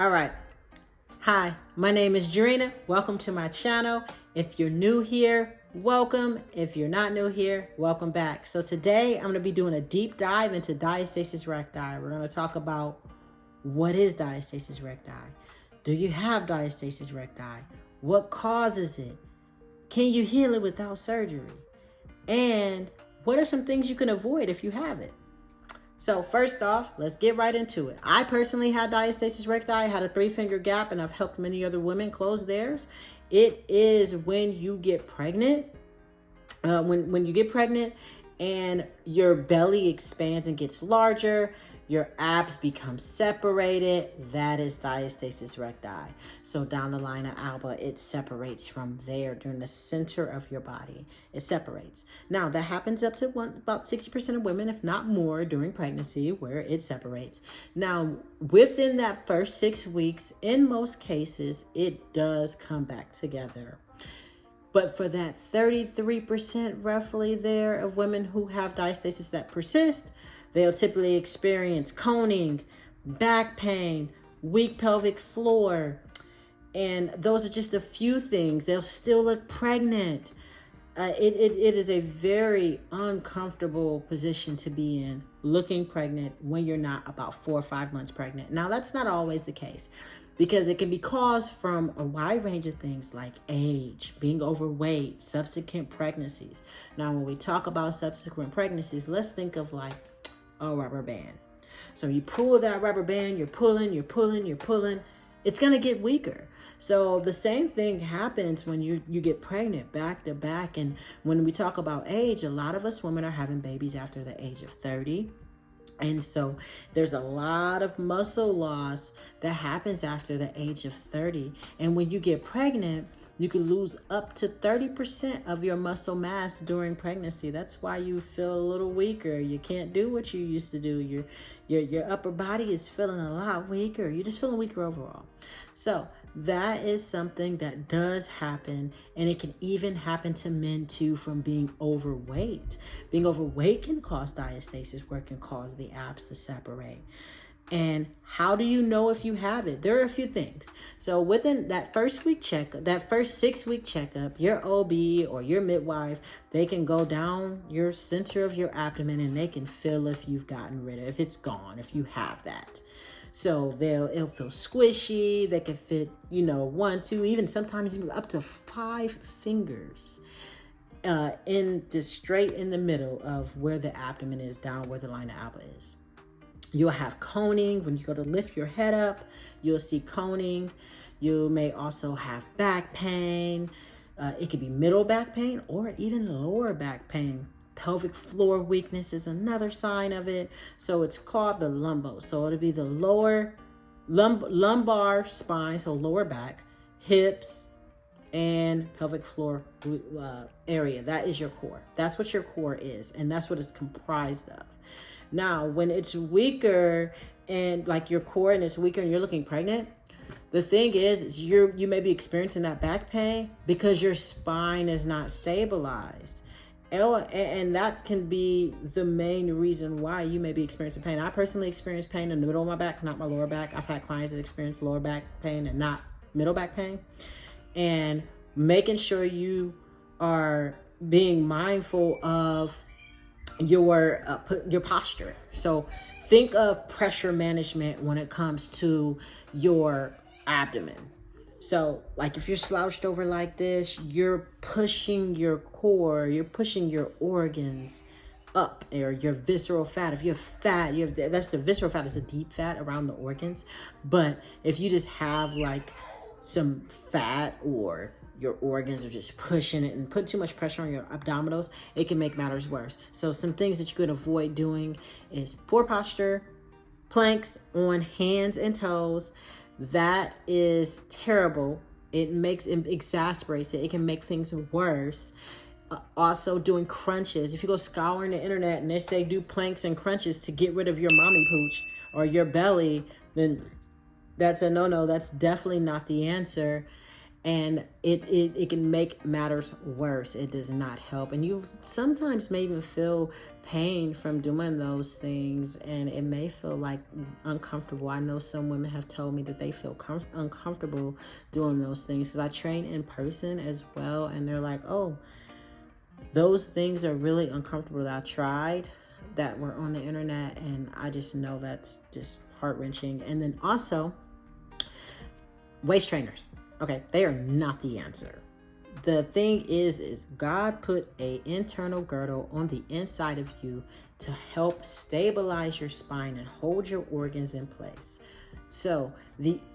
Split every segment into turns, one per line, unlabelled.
All right. Hi, my name is Jarena. Welcome to my channel. If you're new here, welcome. If you're not new here, welcome back. So today I'm going to be doing a deep dive into Diastasis Recti. We're going to talk about what is Diastasis Recti? Do you have Diastasis Recti? What causes it? Can you heal it without surgery? And what are some things you can avoid if you have it? So first off, let's get right into it. I personally had Diastasis Recti. I had a 3-finger gap, and I've helped many other women close theirs. It is when you get pregnant, when you get pregnant and your belly expands and gets larger, your abs become separated. That is Diastasis Recti. So down the line of Alba, it separates from there during the center of your body. It separates. Now, that happens up to about 60% of women, if not more, during pregnancy where it separates. Now, within that first 6 weeks, in most cases, it does come back together. But for that 33% roughly there of women who have diastasis that persist, they'll typically experience coning, back pain, weak pelvic floor. And those are just a few things. They'll still look pregnant. It is a very uncomfortable position to be in, looking pregnant when you're not about 4 or 5 months pregnant. Now, that's not always the case, because it can be caused from a wide range of things like age, being overweight, subsequent pregnancies. Now, when we talk about subsequent pregnancies, let's think of like a rubber band. So you pull that rubber band, you're pulling, it's going to get weaker. So the same thing happens when you get pregnant back to back. And when we talk about age, a lot of us women are having babies after the age of 30. And so there's a lot of muscle loss that happens after the age of 30. And when you get pregnant, you can lose up to 30% of your muscle mass during pregnancy. That's why you feel a little weaker. You can't do what you used to do. Your upper body is feeling a lot weaker. You're just feeling weaker overall. So that is something that does happen, and it can even happen to men too from being overweight. Being overweight can cause diastasis, where it can cause the abs to separate. And how do you know if you have it? There are a few things. So within that first 6-week checkup, your OB or your midwife, they can go down your center of your abdomen and they can feel if you've gotten rid of, if it's gone, if you have that. So it'll feel squishy. They can fit, 1, 2, even sometimes even up to 5 fingers straight in the middle of where the abdomen is, down where the line of Alba is. You'll have coning. When you go to lift your head up, you'll see coning. You may also have back pain. It could be middle back pain or even lower back pain. Pelvic floor weakness is another sign of it. So it's called the lumbo. So it'll be the lower lumbar spine, so lower back, hips, and pelvic floor area. That is your core. That's what your core is, and that's what it's comprised of. Now, when it's weaker and like your core and it's weaker and you're looking pregnant, the thing is you may be experiencing that back pain because your spine is not stabilized. And that can be the main reason why you may be experiencing pain. I personally experience pain in the middle of my back, not my lower back. I've had clients that experience lower back pain and not middle back pain. And making sure you are being mindful of your posture. So think of pressure management when it comes to your abdomen. So like if you're slouched over like this, you're pushing your core, you're pushing your organs up, or your visceral fat. If you have fat, that's the visceral fat, is a deep fat around the organs. But if you just have like some fat, or your organs are just pushing it and put too much pressure on your abdominals, it can make matters worse. So some things that you could avoid doing is poor posture, planks on hands and toes. That is terrible. It exasperates it. It can make things worse. Also doing crunches. If you go scouring the internet and they say do planks and crunches to get rid of your mommy pooch or your belly, then that's a no-no. That's definitely not the answer. And it can make matters worse. It does not help. And you sometimes may even feel pain from doing those things, and it may feel like uncomfortable. I know some women have told me that they feel uncomfortable doing those things, because I train in person as well, and they're like, oh, those things are really uncomfortable that I tried that were on the internet, and I just know that's just heart-wrenching. And then also waist trainers. Okay, they are not the answer. The thing is God put an internal girdle on the inside of you to help stabilize your spine and hold your organs in place. So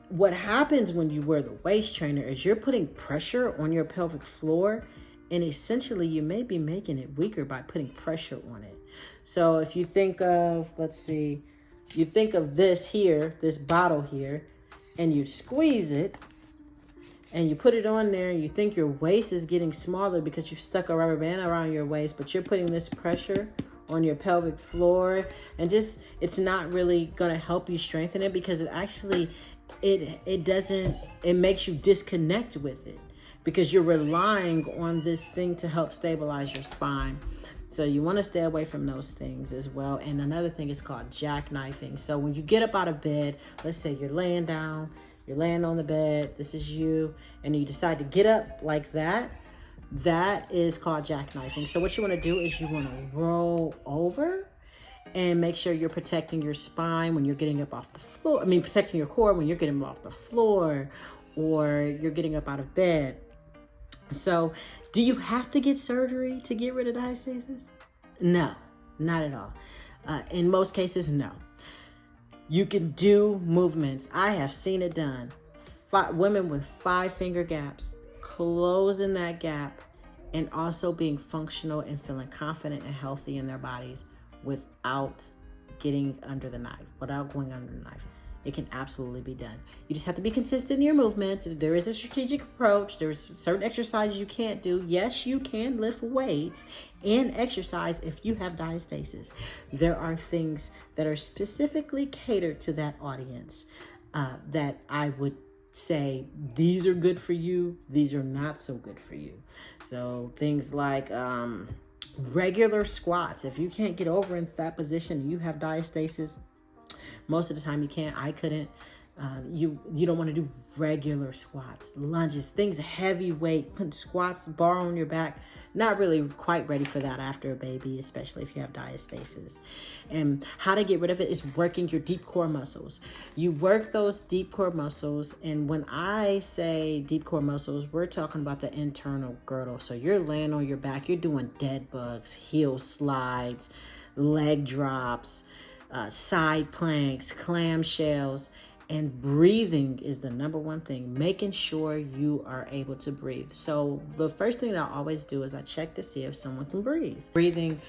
what happens when you wear the waist trainer is you're putting pressure on your pelvic floor, and essentially you may be making it weaker by putting pressure on it. So if you think of, you think of this here, this bottle here, and you squeeze it, and you put it on there, and you think your waist is getting smaller because you've stuck a rubber band around your waist, but you're putting this pressure on your pelvic floor, and just, it's not really going to help you strengthen it, because it actually, it makes you disconnect with it, because you're relying on this thing to help stabilize your spine. So you want to stay away from those things as well. And another thing is called jackknifing. So when you get up out of bed, let's say you're laying down, you're laying on the bed, this is you, and you decide to get up like that, that is called jackknifing. So what you want to do is you want to roll over and make sure you're protecting your spine when you're getting up off the floor. Protecting your core when you're getting up off the floor, or you're getting up out of bed. So do you have to get surgery to get rid of diastasis? No, not at all. In most cases, no. You can do movements. I have seen it done. Women with 5-finger gaps, closing that gap, and also being functional and feeling confident and healthy in their bodies without getting under the knife, without going under the knife. It can absolutely be done. You just have to be consistent in your movements. There is a strategic approach. There's certain exercises you can't do. Yes, you can lift weights and exercise if you have diastasis. There are things that are specifically catered to that audience that I would say, these are good for you, these are not so good for you. So things like regular squats. If you can't get over into that position, you have diastasis. Most of the time you can't. I couldn't. You don't want to do regular squats, lunges, things heavy weight, putting squats, bar on your back. Not really quite ready for that after a baby, especially if you have diastasis. And how to get rid of it is working your deep core muscles. You work those deep core muscles, and when I say deep core muscles, we're talking about the internal girdle. So you're laying on your back, you're doing dead bugs, heel slides, leg drops, side planks, clamshells, and breathing is the number one thing. Making sure you are able to breathe. So the first thing that I always do is I check to see if someone can breathe. Breathing,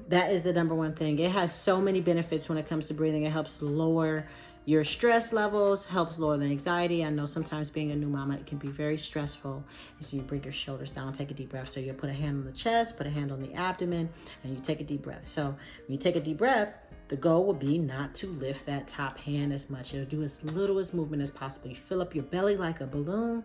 that is the number one thing. It has so many benefits when it comes to breathing. It helps lower your stress levels, helps lower the anxiety. I know sometimes being a new mama, it can be very stressful. So you bring your shoulders down, take a deep breath. So you put a hand on the chest, put a hand on the abdomen, and you take a deep breath. So when you take a deep breath, the goal will be not to lift that top hand as much. You'll do as little as movement as possible. You fill up your belly like a balloon,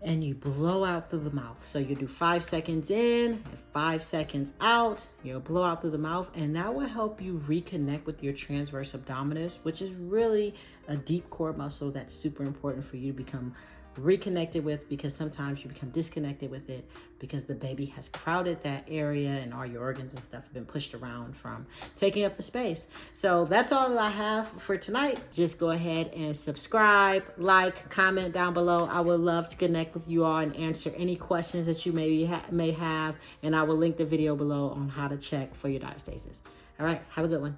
and you blow out through the mouth. So you do 5 seconds in and 5 seconds out. You'll blow out through the mouth, and that will help you reconnect with your transverse abdominis, which is really a deep core muscle that's super important for you to become reconnected with, because sometimes you become disconnected with it because the baby has crowded that area and all your organs and stuff have been pushed around from taking up the space. So that's all that I have for tonight. Just go ahead and subscribe, like, comment down below. I would love to connect with you all and answer any questions that you may have, and I will link the video below on how to check for your diastasis. All right, have a good one.